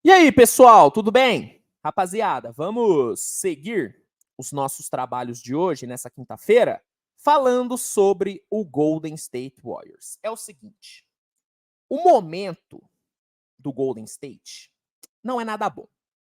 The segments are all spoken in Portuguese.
E aí, pessoal, tudo bem? Rapaziada, vamos seguir os nossos trabalhos de hoje, nessa quinta-feira, falando sobre o Golden State Warriors. É o seguinte, o momento do Golden State não é nada bom,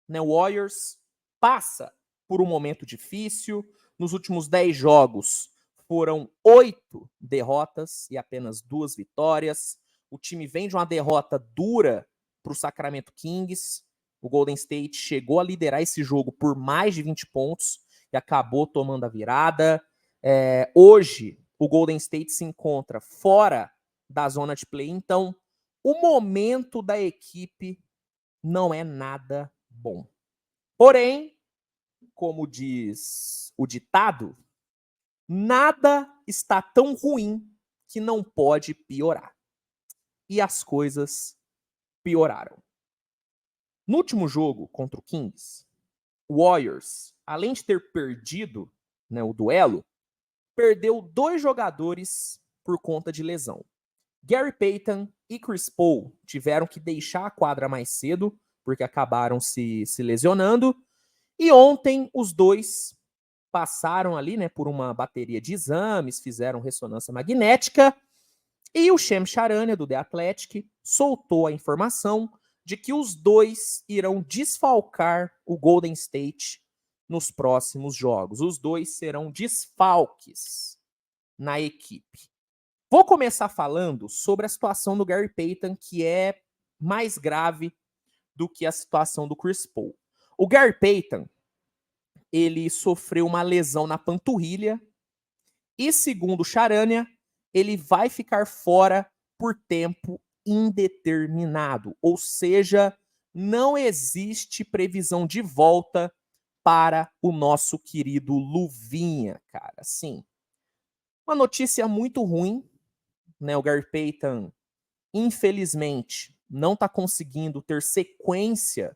né? O Warriors passa por um momento difícil. Nos últimos 10 jogos foram 8 derrotas e apenas 2 vitórias. O time vem de uma derrota dura para o Sacramento Kings. O Golden State chegou a liderar esse jogo por mais de 20 pontos e acabou tomando a virada. Hoje, o Golden State se encontra fora da zona de play, então o momento da equipe não é nada bom. Porém, como diz o ditado, nada está tão ruim que não pode piorar. E as coisas pioraram. No último jogo contra o Kings, o Warriors, além de ter perdido, né, o duelo, perdeu 2 jogadores por conta de lesão. Gary Payton e Chris Paul tiveram que deixar a quadra mais cedo, porque acabaram se lesionando. E ontem os dois passaram ali, né, por uma bateria de exames, fizeram ressonância magnética, e o Shams Charania, do The Athletic, soltou a informação de que os dois irão desfalcar o Golden State nos próximos jogos. Os dois serão desfalques na equipe. Vou começar falando sobre a situação do Gary Payton, que é mais grave do que a situação do Chris Paul. O Gary Payton, ele sofreu uma lesão na panturrilha e, segundo o Charania, ele vai ficar fora por tempo indeterminado. Ou seja, não existe previsão de volta para o nosso querido Luvinha, cara. Sim, uma notícia muito ruim, né? O Gary Payton, infelizmente, não está conseguindo ter sequência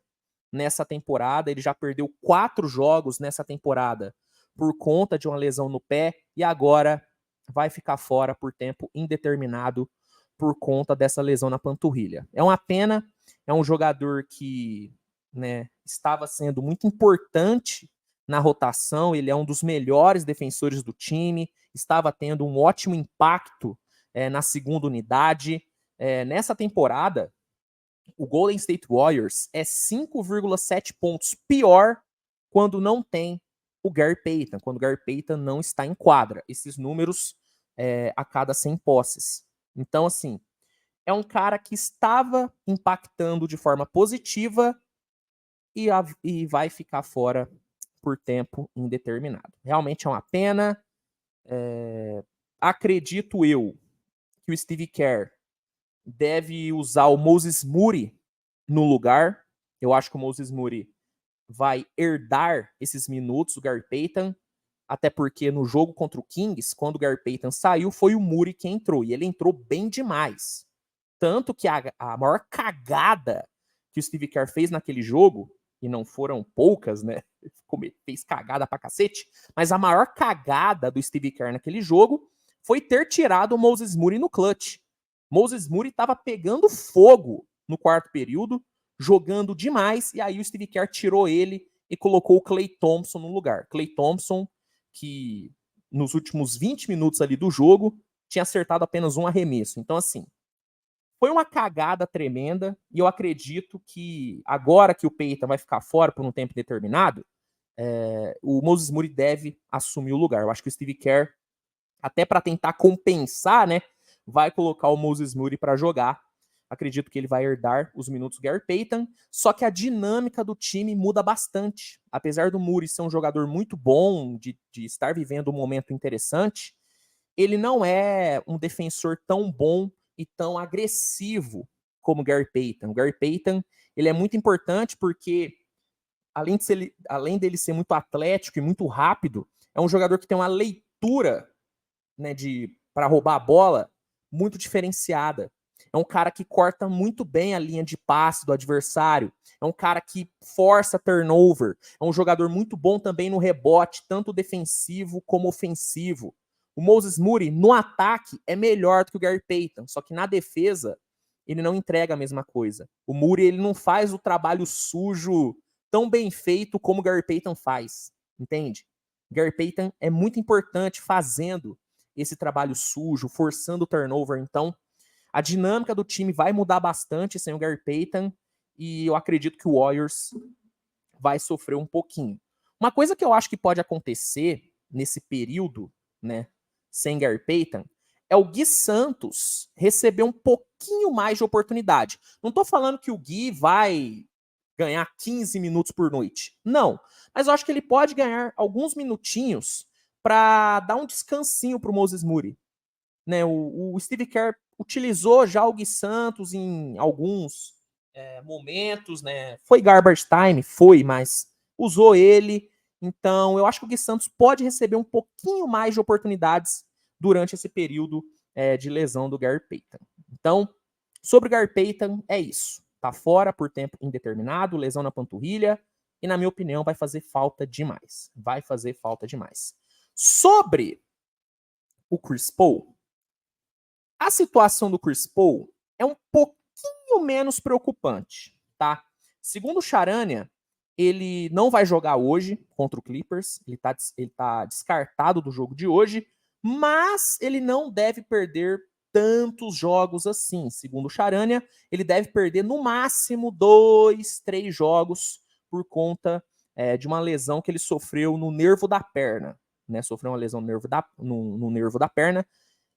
nessa temporada. Ele já perdeu 4 jogos nessa temporada por conta de uma lesão no pé e agora vai ficar fora por tempo indeterminado por conta dessa lesão na panturrilha. É uma pena, é um jogador que, né, estava sendo muito importante na rotação, ele é um dos melhores defensores do time, estava tendo um ótimo impacto na segunda unidade. Nessa temporada, o Golden State Warriors é 5,7 pontos pior quando não tem o Gary Payton, quando o Gary Payton não está em quadra. Esses números a cada 100 posses. Então, assim, é um cara que estava impactando de forma positiva e vai ficar fora por tempo indeterminado. Realmente é uma pena. Acredito eu que o Steve Kerr deve usar o Moses Moody no lugar. Eu acho que o Moses Moody vai herdar esses minutos do Gary Payton, até porque no jogo contra o Kings, quando o Gary Payton saiu, foi o Moody que entrou, e ele entrou bem demais. Tanto que a maior cagada que o Steve Kerr fez naquele jogo, e não foram poucas, né? Fez cagada pra cacete, mas a maior cagada do Steve Kerr naquele jogo foi ter tirado o Moses Moody no clutch. Moses Moody estava pegando fogo no quarto período, jogando demais, e aí o Steve Kerr tirou ele e colocou o Klay Thompson no lugar. Klay Thompson, que nos últimos 20 minutos ali do jogo, tinha acertado apenas um arremesso. Então, assim, foi uma cagada tremenda, e eu acredito que agora que o Payton vai ficar fora por um tempo determinado, o Moses Moody deve assumir o lugar. Eu acho que o Steve Kerr, até para tentar compensar, né, vai colocar o Moses Moody para jogar. Acredito que ele vai herdar os minutos do Gary Payton, só que a dinâmica do time muda bastante. Apesar do Moody ser um jogador muito bom, de estar vivendo um momento interessante, ele não é um defensor tão bom e tão agressivo como o Gary Payton. O Gary Payton, ele é muito importante porque, além dele ser muito atlético e muito rápido, é um jogador que tem uma leitura, né, para roubar a bola muito diferenciada. É um cara que corta muito bem a linha de passe do adversário. É um cara que força turnover. É um jogador muito bom também no rebote, tanto defensivo como ofensivo. O Moses Moody, no ataque, é melhor do que o Gary Payton. Só que na defesa, ele não entrega a mesma coisa. O Moody, ele não faz o trabalho sujo tão bem feito como o Gary Payton faz, entende? Gary Payton é muito importante fazendo esse trabalho sujo, forçando o turnover. Então, a dinâmica do time vai mudar bastante sem o Gary Payton e eu acredito que o Warriors vai sofrer um pouquinho. Uma coisa que eu acho que pode acontecer nesse período, né, sem Gary Payton, é o Gui Santos receber um pouquinho mais de oportunidade. Não tô falando que o Gui vai ganhar 15 minutos por noite. Não. Mas eu acho que ele pode ganhar alguns minutinhos para dar um descansinho pro Moses Moody. Né, o Steve Kerr utilizou já o Gui Santos em alguns momentos, né? Foi garbage time? Foi, mas usou ele. Então, eu acho que o Gui Santos pode receber um pouquinho mais de oportunidades durante esse período de lesão do Gary Payton. Então, sobre o Gary Payton, é isso. Tá fora por tempo indeterminado, lesão na panturrilha, e na minha opinião vai fazer falta demais. Vai fazer falta demais. Sobre o Chris Paul, a situação do Chris Paul é um pouquinho menos preocupante, tá? Segundo o Charania, ele não vai jogar hoje contra o Clippers, ele tá descartado do jogo de hoje, mas ele não deve perder tantos jogos assim. Segundo o Charania, ele deve perder no máximo 2, 3 jogos por conta de uma lesão que ele sofreu no nervo da perna. Né? Sofreu uma lesão no nervo da perna.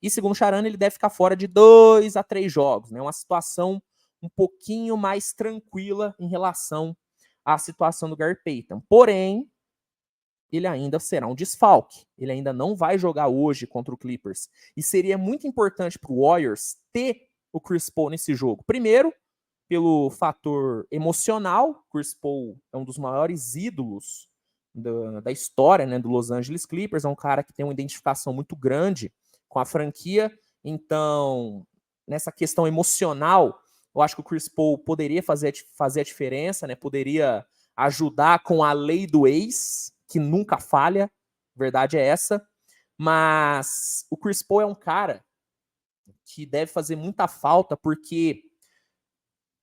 E segundo o Charania, ele deve ficar fora de 2 a 3 jogos. Né? Uma situação um pouquinho mais tranquila em relação à situação do Gary Payton. Porém, ele ainda será um desfalque. Ele ainda não vai jogar hoje contra o Clippers. E seria muito importante para o Warriors ter o Chris Paul nesse jogo. Primeiro, pelo fator emocional. Chris Paul é um dos maiores ídolos da história, né, do Los Angeles Clippers. É um cara que tem uma identificação muito grande com a franquia. Então, nessa questão emocional, eu acho que o Chris Paul poderia fazer a diferença, né? Poderia ajudar com a lei do ex, que nunca falha. Verdade é essa. Mas o Chris Paul é um cara que deve fazer muita falta, porque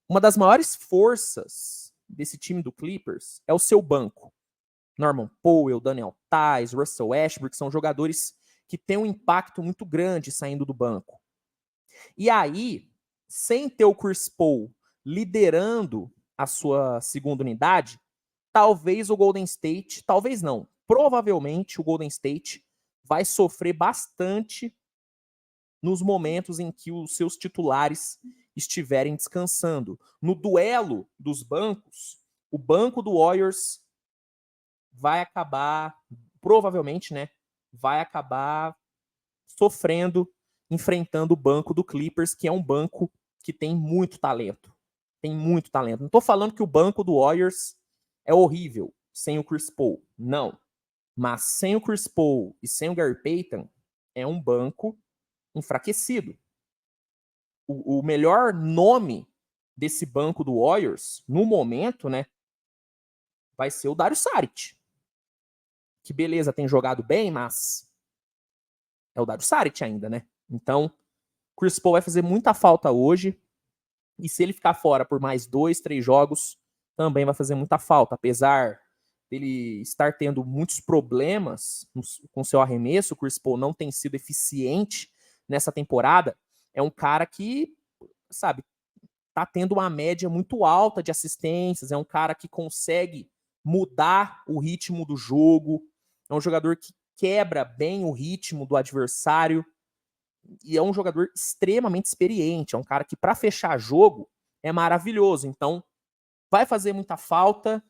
uma das maiores forças desse time do Clippers é o seu banco. Norman Powell, Daniel Theis, Russell Westbrook são jogadores que têm um impacto muito grande saindo do banco. E aí, sem ter o Chris Paul liderando a sua segunda unidade, talvez o Golden State, talvez não, provavelmente o Golden State vai sofrer bastante nos momentos em que os seus titulares estiverem descansando. No duelo dos bancos, o banco do Warriors vai acabar, provavelmente, né, vai acabar sofrendo, enfrentando o banco do Clippers, que é um banco que tem muito talento. Tem muito talento. Não estou falando que o banco do Warriors é horrível sem o Chris Paul. Não. Mas sem o Chris Paul e sem o Gary Payton, é um banco enfraquecido. O melhor nome desse banco do Warriors, no momento, né, vai ser o Dario Saric. Que beleza, tem jogado bem, mas é o Dario Saric ainda, né? Então, Chris Paul vai fazer muita falta hoje. E se ele ficar fora por mais 2, 3 jogos, também vai fazer muita falta. Apesar dele estar tendo muitos problemas com seu arremesso, o Chris Paul não tem sido eficiente nessa temporada. É um cara que, sabe, tá tendo uma média muito alta de assistências. É um cara que consegue mudar o ritmo do jogo. É um jogador que quebra bem o ritmo do adversário. E é um jogador extremamente experiente. É um cara que, para fechar jogo, é maravilhoso. Então, vai fazer muita falta.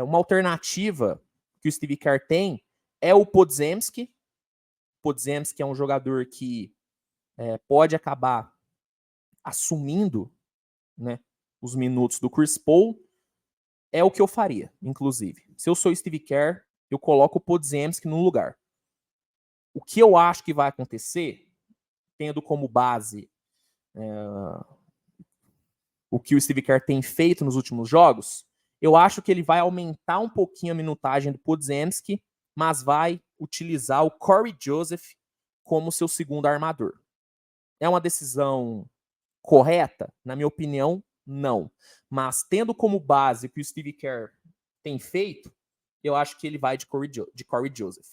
Uma alternativa que o Steve Kerr tem é o Podziemski. Podziemski é um jogador que pode acabar assumindo, né, os minutos do Chris Paul. É o que eu faria, inclusive. Se eu sou o Steve Kerr, eu coloco o Podziemski no lugar. O que eu acho que vai acontecer, tendo como base o que o Steve Kerr tem feito nos últimos jogos, eu acho que ele vai aumentar um pouquinho a minutagem do Podziemski, mas vai utilizar o Corey Joseph como seu segundo armador. É uma decisão correta? Na minha opinião, não. Mas tendo como base o que o Steve Kerr tem feito, eu acho que ele vai de Corey Joseph.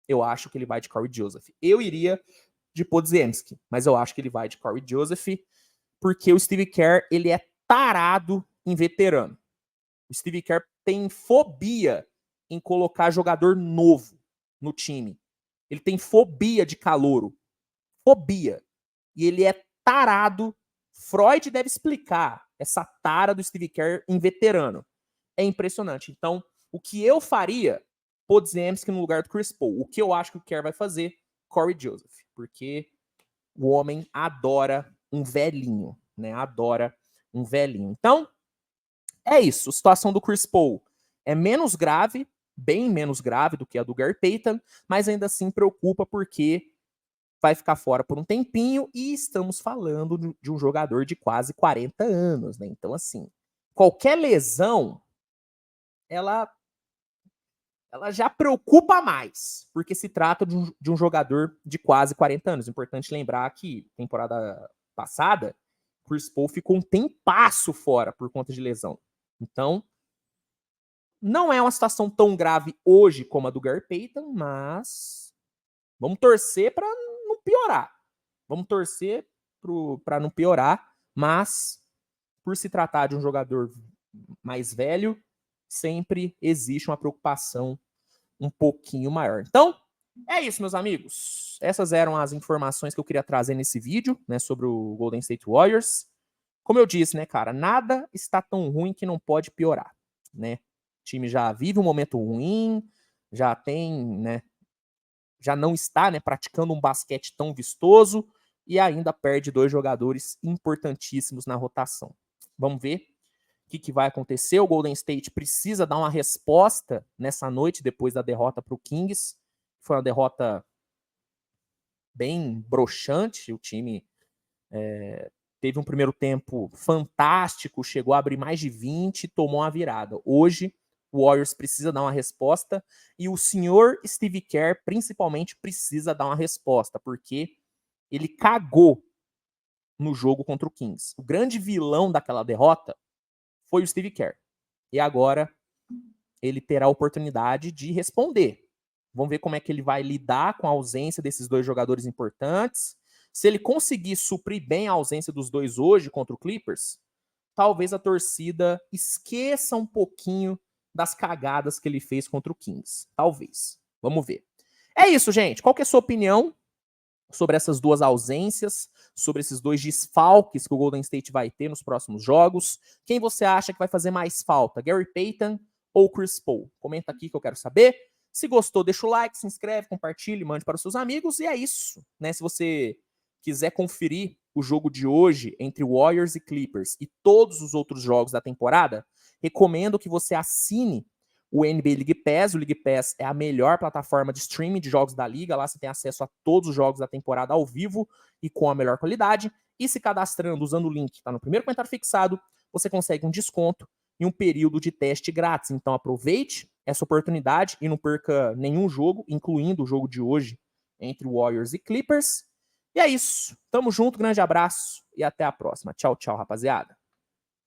Eu acho que ele vai de Corey Joseph. Eu iria de Podziemski, mas eu acho que ele vai de Corey Joseph, porque o Steve Kerr, ele é tarado em veterano. O Steve Kerr tem fobia em colocar jogador novo no time. Ele tem fobia de calouro. Fobia. E ele é tarado. Freud deve explicar essa tara do Steve Kerr em veterano. É impressionante. Então, o que eu faria, Podziemski no lugar do Chris Paul. O que eu acho que o Kerr vai fazer, Corey Joseph. Porque o homem adora um velhinho, né? Adora um velhinho. Então, é isso. A situação do Chris Paul é menos grave, bem menos grave do que a do Gary Payton, mas ainda assim preocupa porque vai ficar fora por um tempinho e estamos falando de um jogador de quase 40 anos, né? Então, assim, qualquer lesão, ela já preocupa mais, porque se trata de um jogador de quase 40 anos. Importante lembrar que temporada passada, Chris Paul ficou um tempasso fora por conta de lesão. Então, não é uma situação tão grave hoje como a do Gary Payton, mas vamos torcer para não piorar. Vamos torcer para não piorar, mas por se tratar de um jogador mais velho, sempre existe uma preocupação um pouquinho maior. Então, é isso, meus amigos. Essas eram as informações que eu queria trazer nesse vídeo, né, sobre o Golden State Warriors. Como eu disse, né, cara, nada está tão ruim que não pode piorar, né? O time já vive um momento ruim, já tem, né, já não está, né, praticando um basquete tão vistoso e ainda perde 2 jogadores importantíssimos na rotação. Vamos ver o que vai acontecer. O Golden State precisa dar uma resposta nessa noite depois da derrota para o Kings. Foi uma derrota bem broxante. O time teve um primeiro tempo fantástico, chegou a abrir mais de 20 e tomou uma virada. Hoje, o Warriors precisa dar uma resposta e o senhor Steve Kerr, principalmente, precisa dar uma resposta, porque ele cagou no jogo contra o Kings. O grande vilão daquela derrota foi o Steve Kerr. E agora ele terá a oportunidade de responder. Vamos ver como é que ele vai lidar com a ausência desses 2 jogadores importantes. Se ele conseguir suprir bem a ausência dos 2 hoje contra o Clippers, talvez a torcida esqueça um pouquinho das cagadas que ele fez contra o Kings. Talvez. Vamos ver. É isso, gente. Qual que é a sua opinião sobre essas 2 ausências, sobre esses 2 desfalques que o Golden State vai ter nos próximos jogos? Quem você acha que vai fazer mais falta, Gary Payton ou Chris Paul? Comenta aqui que eu quero saber. Se gostou, deixa o like, se inscreve, compartilhe, mande para os seus amigos. E é isso, né? Se você quiser conferir o jogo de hoje entre Warriors e Clippers e todos os outros jogos da temporada, recomendo que você assine o NBA League Pass. O League Pass é a melhor plataforma de streaming de jogos da liga. Lá você tem acesso a todos os jogos da temporada ao vivo e com a melhor qualidade. E se cadastrando usando o link que está no primeiro comentário fixado, você consegue um desconto e um período de teste grátis. Então aproveite essa oportunidade e não perca nenhum jogo, incluindo o jogo de hoje entre Warriors e Clippers. E é isso. Tamo junto, grande abraço e até a próxima. Tchau, tchau, rapaziada.